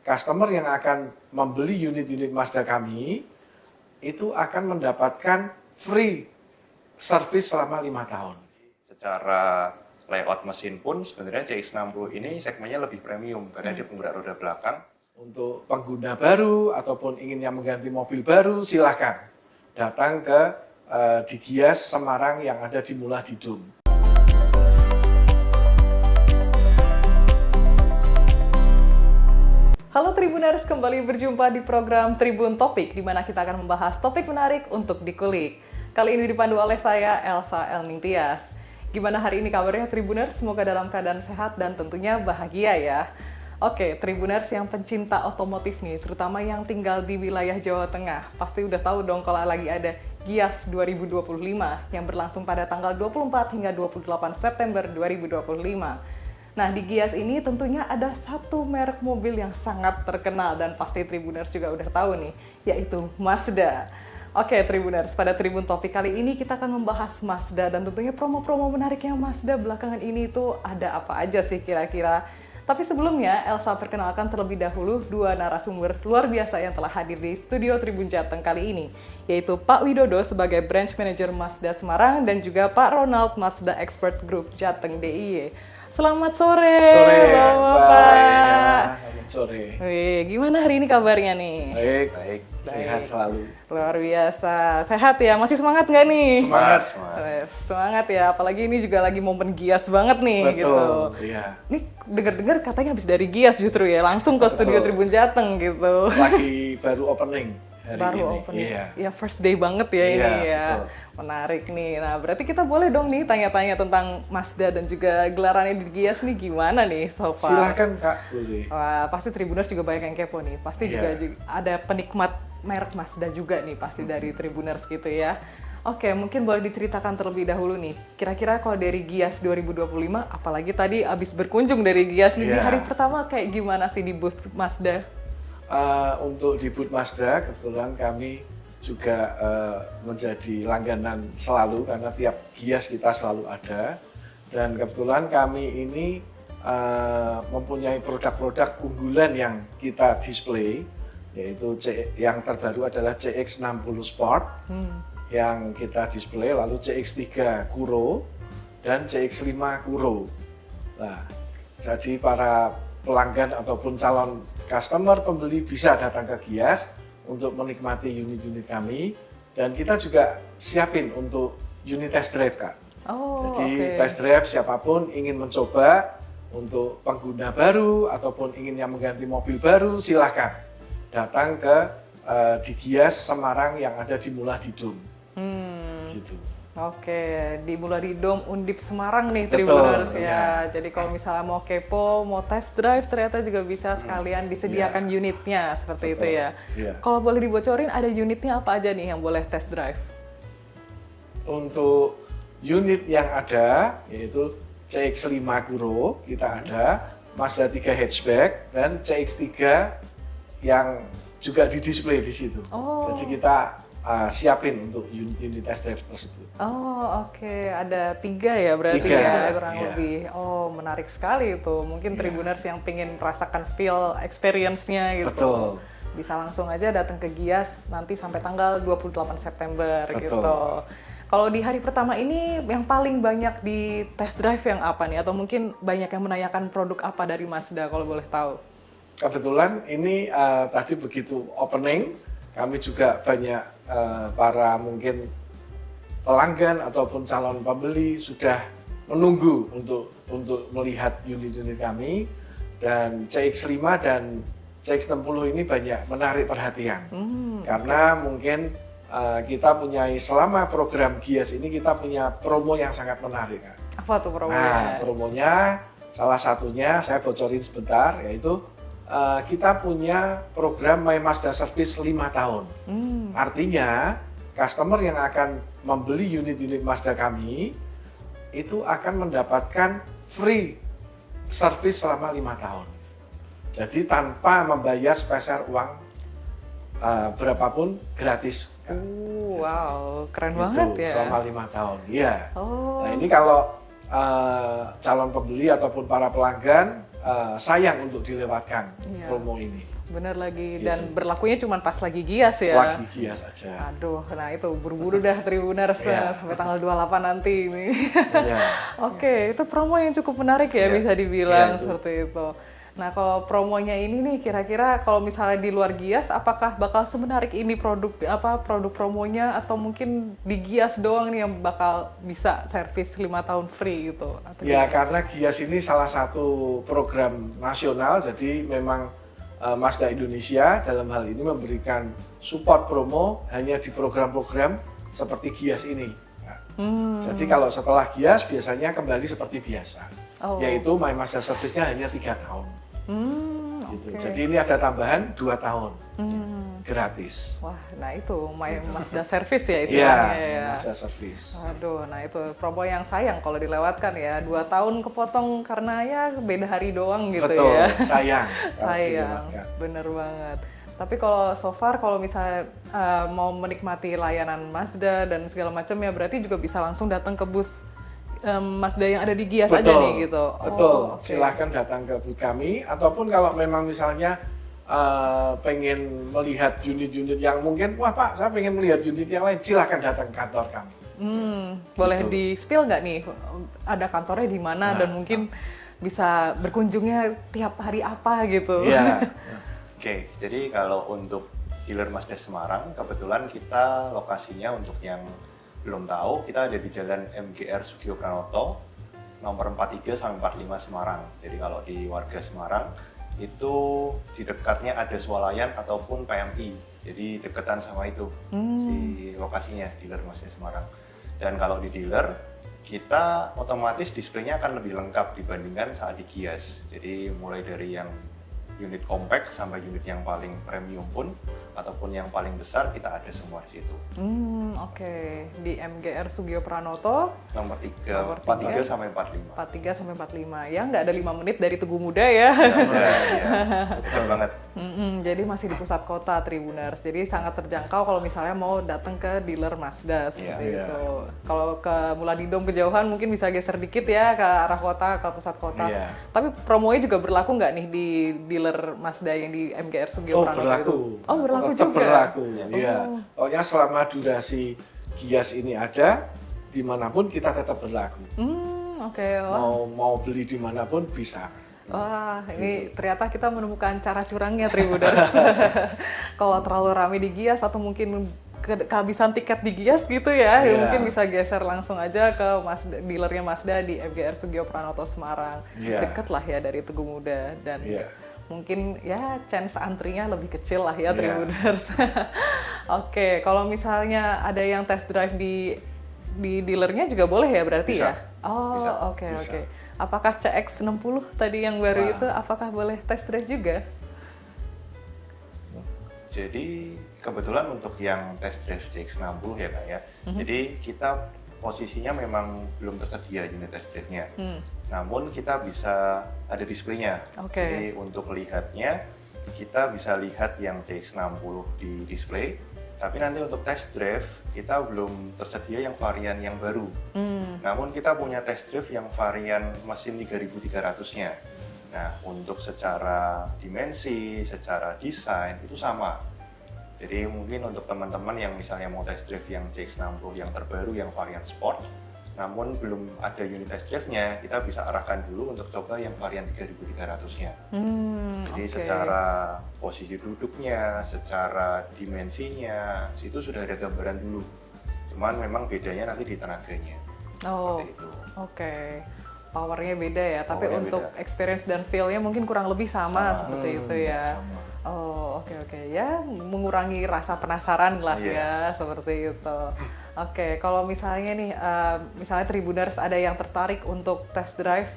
customer yang akan membeli unit-unit Mazda kami itu akan mendapatkan free service selama 5 tahun. Secara layout mesin pun sebenarnya CX-60 ini segmennya lebih premium karena dia penggerak roda belakang. Untuk pengguna baru ataupun ingin yang mengganti mobil baru, silahkan datang ke di Gias Semarang yang ada di Mullah Didum. Halo Tribuners, kembali berjumpa di program Tribun Topik, di mana kita akan membahas topik menarik untuk dikulik. Kali ini dipandu oleh saya, Elsa Elningtyas. Gimana hari ini kabarnya Tribuners? Semoga dalam keadaan sehat dan tentunya bahagia ya. Oke, Tribuners yang pencinta otomotif nih, terutama yang tinggal di wilayah Jawa Tengah, pasti udah tahu dong kalau lagi ada Gias 2025 yang berlangsung pada tanggal 24 hingga 28 September 2025. Nah, di Gias ini tentunya ada satu merek mobil yang sangat terkenal dan pasti Tribuners juga udah tahu nih, yaitu Mazda. Oke, Tribuners, pada Tribun Topik kali ini kita akan membahas Mazda dan tentunya promo-promo menariknya Mazda belakangan ini itu ada apa aja sih kira-kira. Tapi sebelumnya, Elsa perkenalkan terlebih dahulu dua narasumber luar biasa yang telah hadir di studio Tribun Jateng kali ini, yaitu Pak Widodo sebagai Branch Manager Mazda Semarang dan juga Pak Ronald Mazda Expert Group Jateng DIY. Selamat sore, Bapak. Selamat sore. Wih, gimana hari ini kabarnya nih? Baik. Sehat selalu. Luar biasa. Sehat ya? Masih semangat nggak nih? Semangat. Semangat ya, apalagi ini juga lagi momen Gias banget nih. Betul, gitu. Iya. Ini dengar-dengar katanya habis dari Gias justru ya, langsung ke studio Tribun Jateng gitu. Lagi baru opening hari Baru ini. opening. Iya. Ya first day banget ya ini ya. Betul. Menarik nih. Nah, berarti kita boleh dong nih tanya-tanya tentang Mazda dan juga gelarannya di Gias nih gimana nih so far? Silahkan Kak, boleh. Wah, pasti Tribuners juga banyak yang kepo nih. Pasti juga ada penikmat merek Mazda juga nih pasti dari Tribuners gitu ya. Oke, mungkin boleh diceritakan terlebih dahulu nih. Kira-kira kalau dari Gias 2025, apalagi tadi abis berkunjung dari Gias nih, di hari pertama kayak gimana sih di booth Mazda? Untuk di booth Mazda, kebetulan kami juga menjadi langganan selalu karena tiap Gias kita selalu ada. Dan kebetulan kami ini mempunyai produk-produk unggulan yang kita display, yaitu yang terbaru adalah CX-60 Sport yang kita display, lalu CX-3 Kuro dan CX-5 Kuro. Nah, jadi para pelanggan ataupun calon customer pembeli bisa datang ke Gias untuk menikmati unit-unit kami, dan kita juga siapin untuk unit test drive Kak. Jadi test drive siapapun ingin mencoba, untuk pengguna baru ataupun ingin yang mengganti mobil baru, silahkan datang ke di Gias Semarang yang ada di Mullah Didum. Gitu. Oke, di Mullah Didum Undip Semarang nih Betul, Tribuners ya. ya. Jadi kalau misalnya mau kepo, mau test drive ternyata juga bisa sekalian disediakan unitnya seperti itu ya. Iya. Kalau boleh dibocorin ada unitnya apa aja nih yang boleh test drive? Untuk unit yang ada yaitu CX-5 Kuro kita ada, Mazda 3 hatchback dan CX-3 yang juga di-display di situ. Jadi kita siapin untuk unit test drive tersebut. Oke. Ada 3 ya berarti 3, ya kurang iya. lebih. Menarik sekali itu. Mungkin Tribuners yang pengen merasakan feel experience-nya gitu. Betul. Bisa langsung aja datang ke Gias nanti sampai tanggal 28 September Betul. gitu. Kalau di hari pertama ini yang paling banyak di test drive yang apa nih? Atau mungkin banyak yang menanyakan produk apa dari Mazda kalau boleh tahu? Kebetulan ini tadi begitu opening, kami juga banyak para mungkin pelanggan ataupun calon pembeli sudah menunggu untuk melihat unit-unit kami, dan CX-5 dan CX-60 ini banyak menarik perhatian karena mungkin kita punya selama program Gias ini kita punya promo yang sangat menarik. Apa tuh promonya? Nah, promonya salah satunya saya bocorin sebentar, yaitu kita punya program My Mazda Service 5 tahun. Artinya customer yang akan membeli unit-unit Mazda kami itu akan mendapatkan free service selama 5 tahun. Jadi tanpa membayar spesial uang berapapun, gratis. Wow, keren Gitu, banget ya. selama 5 tahun. Iya. Nah, ini kalau calon pembeli ataupun para pelanggan sayang untuk dilewatkan promo ini. bener lagi. Gitu. Dan berlakunya cuma pas lagi Gias ya. Lagi Gias aja. Aduh, nah itu buru-buru dah Tribuners Iya. sampai tanggal 28 nanti ini. Iya. Oke, itu promo yang cukup menarik ya Iya. bisa dibilang Iya, itu. seperti itu. Nah, kalau promonya ini nih kira-kira kalau misalnya di luar Gias apakah bakal semenarik ini produk promonya atau mungkin di Gias doang nih yang bakal bisa servis 5 tahun free gitu atau Ya, gimana? karena Gias ini salah satu program nasional, jadi memang Mazda Indonesia dalam hal ini memberikan support promo hanya di program-program seperti Gias ini. Nah, jadi kalau setelah Gias biasanya kembali seperti biasa, Oh. yaitu My Mazda Service-nya hanya 3 tahun. Gitu. Oke. Jadi ini ada tambahan 2 tahun gratis. Wah, nah itu Mazda Service ya istilahnya ya. Iya, Mazda Service. Aduh, nah itu promo yang sayang kalau dilewatkan ya. 2 tahun kepotong karena ya beda hari doang gitu Betul, ya. sayang. kalau Sayang, dilewatkan. bener banget. Tapi kalau so far kalau misalnya mau menikmati layanan Mazda dan segala macam ya berarti juga bisa langsung datang ke booth Mazda yang ada di Gias aja nih gitu. Betul. Oke. Silahkan datang ke booth kami ataupun kalau memang misalnya pengen melihat unit-unit yang mungkin, wah Pak, saya pengen melihat unit yang lain, silahkan datang ke kantor kami. Boleh Gitu. di spill nggak nih ada kantornya di mana dan mungkin bisa berkunjungnya tiap hari apa gitu. Iya. Oke, jadi kalau untuk dealer Mazda Semarang, kebetulan kita lokasinya untuk yang belum tahu, kita ada di Jalan MGR Sugio Pranoto, nomor 43 sampai 45 Semarang. Jadi kalau di warga Semarang, itu di dekatnya ada Swalayan ataupun PMI. Jadi deketan sama itu, si lokasinya, dealer Mazda Semarang. Dan kalau di dealer, kita otomatis displaynya akan lebih lengkap dibandingkan saat di Gias. Jadi mulai dari yang unit compact sampai unit yang paling premium pun ataupun yang paling besar kita ada semua di situ. Oke. Di MGR Sugio Pranoto Nomor Nomor 43 sampai 45. 43 sampai 45. Ya nggak ada 5 menit dari Tugu Muda ya. Ya, betul banget. Jadi masih di pusat kota Tribuners. Jadi sangat terjangkau kalau misalnya mau datang ke dealer Mazda seperti Iya. itu. Kalau ke Muladidom kejauhan mungkin bisa geser dikit ya ke arah kota, ke pusat kota. Iya. Tapi promonya juga berlaku nggak nih di dealer Mazda yang di MGR Sugio Oh, Pranoto berlaku. itu? Oh, berlaku Tetap juga. berlaku. Iya. Pokoknya selama durasi Gias ini ada, dimanapun kita tetap berlaku. Oke. Wah. Mau beli dimanapun bisa. Wah, ini ternyata kita menemukan cara curangnya Tribuners. Kalau terlalu rame di Gias atau mungkin kehabisan tiket di Gias gitu ya, Iya. mungkin bisa geser langsung aja ke dealernya Mazda di MGR Sugio Pranoto Semarang. Iya. Deket lah ya dari Tugu Muda dan Iya. mungkin ya chance antrinya lebih kecil lah ya Iya. Tribuners. Oke, kalau misalnya ada yang test drive di dealernya juga boleh ya berarti Bisa. ya? Oh, Bisa. oke Bisa. oke. Apakah CX-60 tadi yang baru Wah. itu apakah boleh test drive juga? Jadi kebetulan untuk yang test drive CX-60 ya Kak ya. Jadi kita posisinya memang belum tersedia unit test drive-nya. Namun kita bisa ada displaynya. Oke. Jadi untuk lihatnya kita bisa lihat yang CX-60 di display. Tapi nanti untuk test drive kita belum tersedia yang varian yang baru. Namun kita punya test drive yang varian mesin 3300-nya. Nah, untuk secara dimensi, secara desain itu sama. Jadi mungkin untuk teman-teman yang misalnya mau test drive yang CX-60 yang terbaru, yang varian sport, namun belum ada unit test drive-nya, kita bisa arahkan dulu untuk coba yang varian 3300-nya. Jadi Oke. secara posisi duduknya, secara dimensinya, itu sudah ada gambaran dulu. Cuman memang bedanya nanti di tenaganya. Oh, Seperti itu. oke. Powernya beda ya, tapi Powernya untuk beda. experience dan feel-nya mungkin kurang lebih sama, seperti itu ya. sama. Oh, oke. Ya, mengurangi rasa penasaran lah Iya. ya, seperti itu. Oke, kalau misalnya nih, misalnya Tribuners ada yang tertarik untuk test drive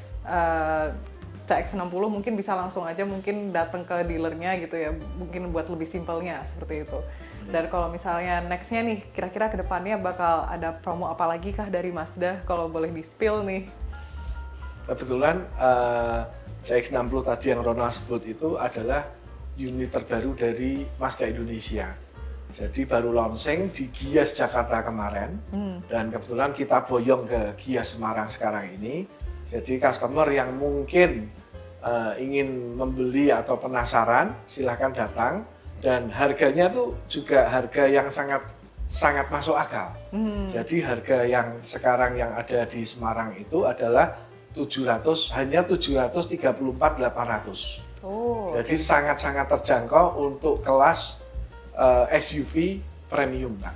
CX-60, mungkin bisa langsung aja mungkin datang ke dealernya gitu ya, mungkin buat lebih simpelnya, seperti itu. Dan kalau misalnya next-nya nih, kira-kira ke depannya bakal ada promo apa lagi kah dari Mazda, kalau boleh di-spill nih? Kebetulan CX-60 tadi yang Ronald sebut itu adalah unit terbaru dari Mazda Indonesia. Jadi baru launching di Gias Jakarta kemarin dan kebetulan kita boyong ke Gias Semarang sekarang ini. Jadi customer yang mungkin ingin membeli atau penasaran, silahkan datang. Dan harganya tuh juga harga yang sangat masuk akal. Jadi harga yang sekarang yang ada di Semarang itu adalah hanya 734.800. Oh. Jadi sangat-sangat terjangkau untuk kelas SUV premium, Pak.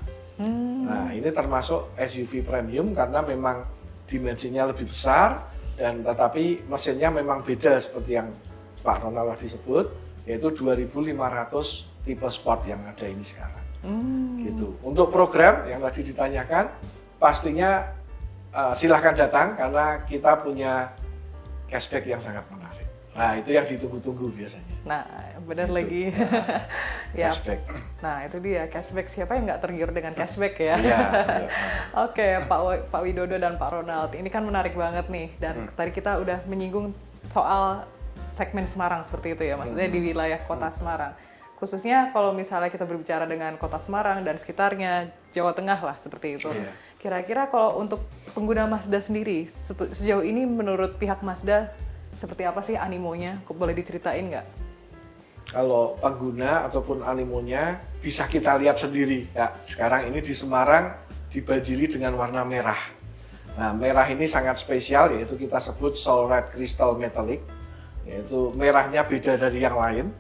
Nah, ini termasuk SUV premium karena memang dimensinya lebih besar dan tetapi mesinnya memang beda seperti yang Pak Ronald tadi sebut, yaitu 2500 tipe sport yang ada ini sekarang. Gitu. Untuk program yang tadi ditanyakan, pastinya silahkan datang karena kita punya cashback yang sangat menarik. Nah, itu yang ditunggu-tunggu biasanya. Nah, benar Gitu. lagi. Ya. Cashback. Nah, itu dia cashback. Siapa yang nggak tergiur dengan cashback ya? Iya. Oke, Pak Widodo dan Pak Ronald, ini kan menarik banget nih. Dan tadi kita udah menyinggung soal segmen Semarang seperti itu ya, maksudnya di wilayah kota Semarang. Khususnya kalau misalnya kita berbicara dengan kota Semarang dan sekitarnya, Jawa Tengah lah seperti itu. Iya. Kira-kira kalau untuk pengguna Mazda sendiri, sejauh ini menurut pihak Mazda, seperti apa sih animonya? Boleh diceritain nggak? Kalau pengguna ataupun animonya bisa kita lihat sendiri. Ya, sekarang ini di Semarang dibanjiri dengan warna merah. Nah, merah ini sangat spesial, yaitu kita sebut Soul Red Crystal Metallic. Yaitu merahnya beda dari yang lain.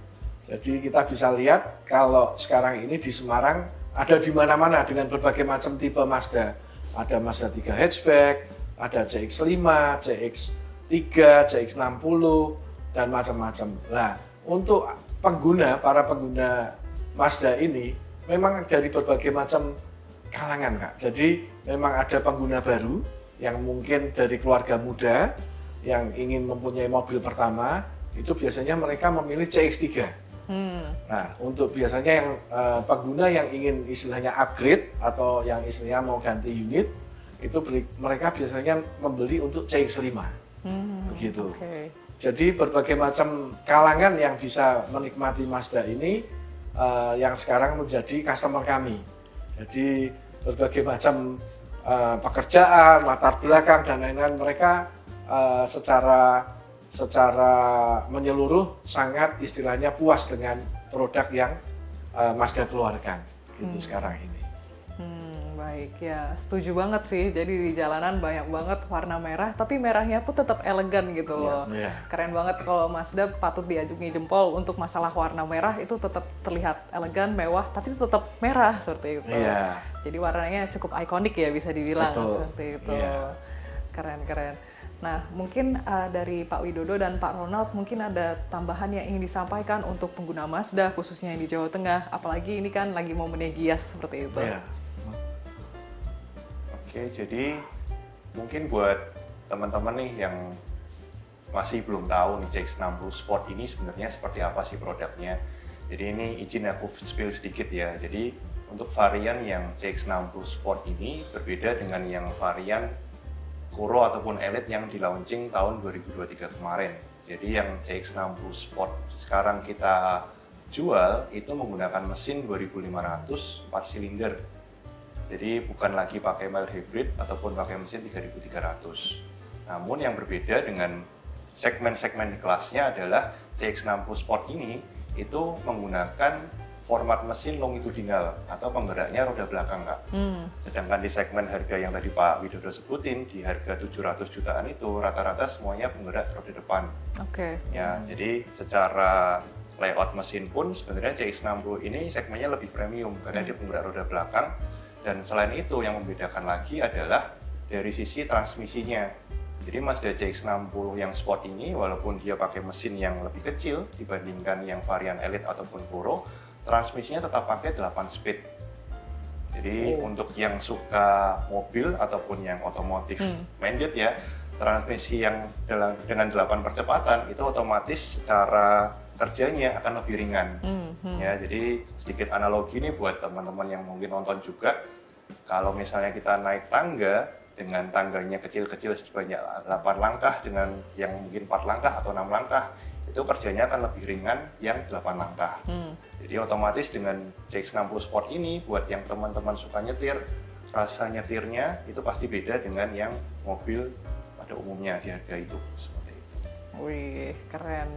Jadi kita bisa lihat kalau sekarang ini di Semarang ada di mana-mana dengan berbagai macam tipe Mazda. Ada Mazda 3 hatchback, ada CX-5, CX-3, CX-60, dan macam-macam. Nah, untuk para pengguna Mazda ini memang dari berbagai macam kalangan, Kak. Jadi memang ada pengguna baru yang mungkin dari keluarga muda yang ingin mempunyai mobil pertama, itu biasanya mereka memilih CX-3. Nah, untuk biasanya yang pengguna yang ingin istilahnya upgrade atau yang istilahnya mau ganti unit, itu mereka biasanya membeli untuk CX-5. Begitu. Okay. Jadi berbagai macam kalangan yang bisa menikmati Mazda ini yang sekarang menjadi customer kami. Jadi berbagai macam pekerjaan, latar belakang dan lain-lain, mereka secara menyeluruh sangat istilahnya puas dengan produk yang Mazda keluarkan gitu sekarang ini. Baik ya, setuju banget sih. Jadi di jalanan banyak banget warna merah, tapi merahnya pun tetap elegan gitu loh. Iya. Keren banget kalau Mazda, patut diacungi jempol untuk masalah warna merah itu tetap terlihat elegan, mewah, tapi tetap merah seperti itu. Iya. Jadi warnanya cukup ikonik ya bisa dibilang. Betul. Seperti itu. Iya. Keren. Nah, mungkin dari Pak Widodo dan Pak Ronald mungkin ada tambahan yang ingin disampaikan untuk pengguna Mazda khususnya yang di Jawa Tengah, apalagi ini kan lagi momennya Gias seperti itu. Iya. Oke, jadi mungkin buat teman-teman nih yang masih belum tahu nih CX-60 Sport ini sebenarnya seperti apa sih produknya. Jadi ini izin aku spill sedikit ya. Jadi untuk varian yang CX-60 Sport ini berbeda dengan yang varian Kuro ataupun Elite yang di launching tahun 2023 kemarin. Jadi yang CX-60 Sport sekarang kita jual itu menggunakan mesin 2500 4 silinder. Jadi bukan lagi pakai mild hybrid ataupun pakai mesin 3300. Namun yang berbeda dengan segmen-segmen di kelasnya adalah CX-60 Sport ini itu menggunakan format mesin longitudinal atau penggeraknya roda belakang, Kak. Sedangkan di segmen harga yang tadi Pak Widodo sebutin, di harga 700 jutaan itu rata-rata semuanya penggerak roda depan. Oke. Ya, jadi secara layout mesin pun sebenarnya CX-60 ini segmennya lebih premium karena dia penggerak roda belakang. Dan selain itu yang membedakan lagi adalah dari sisi transmisinya. Jadi Mazda CX-60 yang Sport ini walaupun dia pakai mesin yang lebih kecil dibandingkan yang varian Elite ataupun Kuro, transmisinya tetap pakai 8 speed. Jadi untuk yang suka mobil ataupun yang otomotif minded ya, transmisi yang dengan 8 percepatan itu otomatis secara kerjanya akan lebih ringan. Ya, jadi sedikit analogi nih buat teman-teman yang mungkin nonton juga. Kalau misalnya kita naik tangga dengan tangganya kecil-kecil sebanyak 8 langkah dengan yang mungkin 4 langkah atau 6 langkah, itu kerjanya akan lebih ringan yang 8 langkah. Jadi otomatis dengan CX-60 Sport ini buat yang teman-teman suka nyetir, rasa nyetirnya itu pasti beda dengan yang mobil pada umumnya di harga itu. Seperti itu. Wih, keren.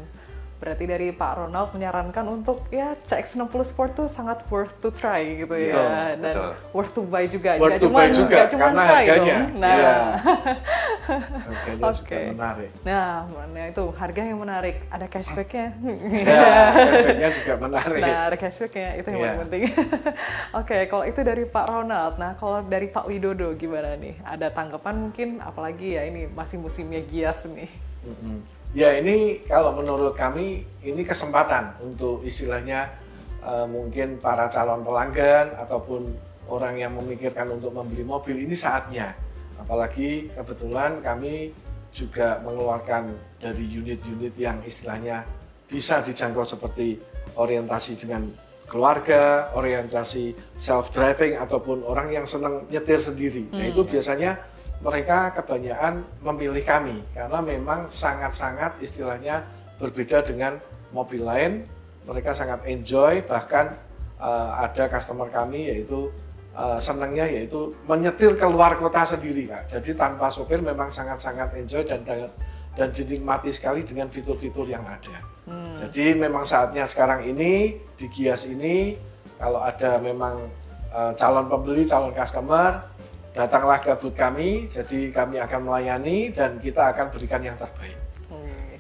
Berarti dari Pak Ronald menyarankan untuk ya CX-60 Sport tuh sangat worth to try gitu ya. Betul, Dan betul. worth to buy juga. Worth Nggak to cuman, buy juga, nggak cuman karena try harganya. dong. Nah, Iya. Harganya juga Oke. menarik. Nah, mana itu harga yang menarik. Ada cashbacknya. Ya, cashback-nya juga menarik. Nah, ada cashbacknya itu yang Iya. paling penting. Oke, kalau itu dari Pak Ronald. Nah, kalau dari Pak Widodo gimana nih? Ada tanggapan mungkin, apalagi ya ini masih musimnya Gias nih. Ya ini kalau menurut kami ini kesempatan untuk istilahnya mungkin para calon pelanggan ataupun orang yang memikirkan untuk membeli mobil ini saatnya. Apalagi kebetulan kami juga mengeluarkan dari unit-unit yang istilahnya bisa dijangkau seperti orientasi dengan keluarga, orientasi self-driving ataupun orang yang senang nyetir sendiri. Nah itu biasanya mereka kebanyakan memilih kami karena memang sangat-sangat istilahnya berbeda dengan mobil lain. Mereka sangat enjoy, bahkan ada customer kami yaitu senangnya yaitu menyetir keluar kota sendiri, Kak. Jadi tanpa sopir memang sangat-sangat enjoy dan dinikmati sekali dengan fitur-fitur yang ada. Jadi memang saatnya sekarang ini di Gias ini kalau ada memang calon pembeli, calon customer, datanglah ke booth kami, jadi kami akan melayani dan kita akan berikan yang terbaik.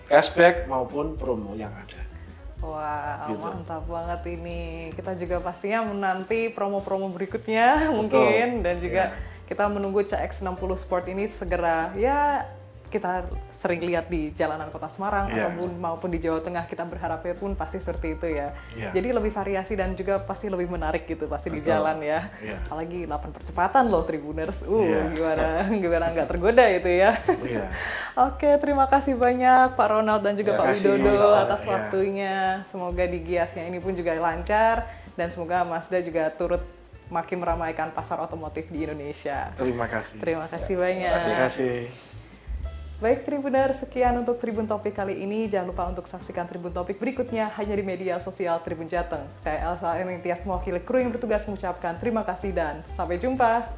Cashback maupun promo yang ada. Wah, Gitu. mantap banget ini. Kita juga pastinya menanti promo-promo berikutnya mungkin dan juga kita menunggu CX-60 Sport ini segera ya kita sering lihat di jalanan Kota Semarang Iya. ataupun maupun di Jawa Tengah, kita berharapnya pun pasti seperti itu ya. Iya. Jadi lebih variasi dan juga pasti lebih menarik gitu pasti di Betul. jalan ya. Iya. Apalagi 8 percepatan loh Tribuners. Iya. Gimana nggak tergoda itu ya. Iya. Oke, terima kasih banyak Pak Ronald dan juga Terima Pak kasih, Widodo sama-sama. atas Iya. waktunya. Semoga di Giasnya ini pun juga lancar dan semoga Mazda juga turut makin meramaikan pasar otomotif di Indonesia. Terima kasih. Terima kasih banyak. Terima kasih. Baik Tribuner, sekian untuk Tribun Topik kali ini. Jangan lupa untuk saksikan Tribun Topik berikutnya hanya di media sosial Tribun Jateng. Saya Elsa Ernitias, mewakili kru yang bertugas mengucapkan terima kasih dan sampai jumpa.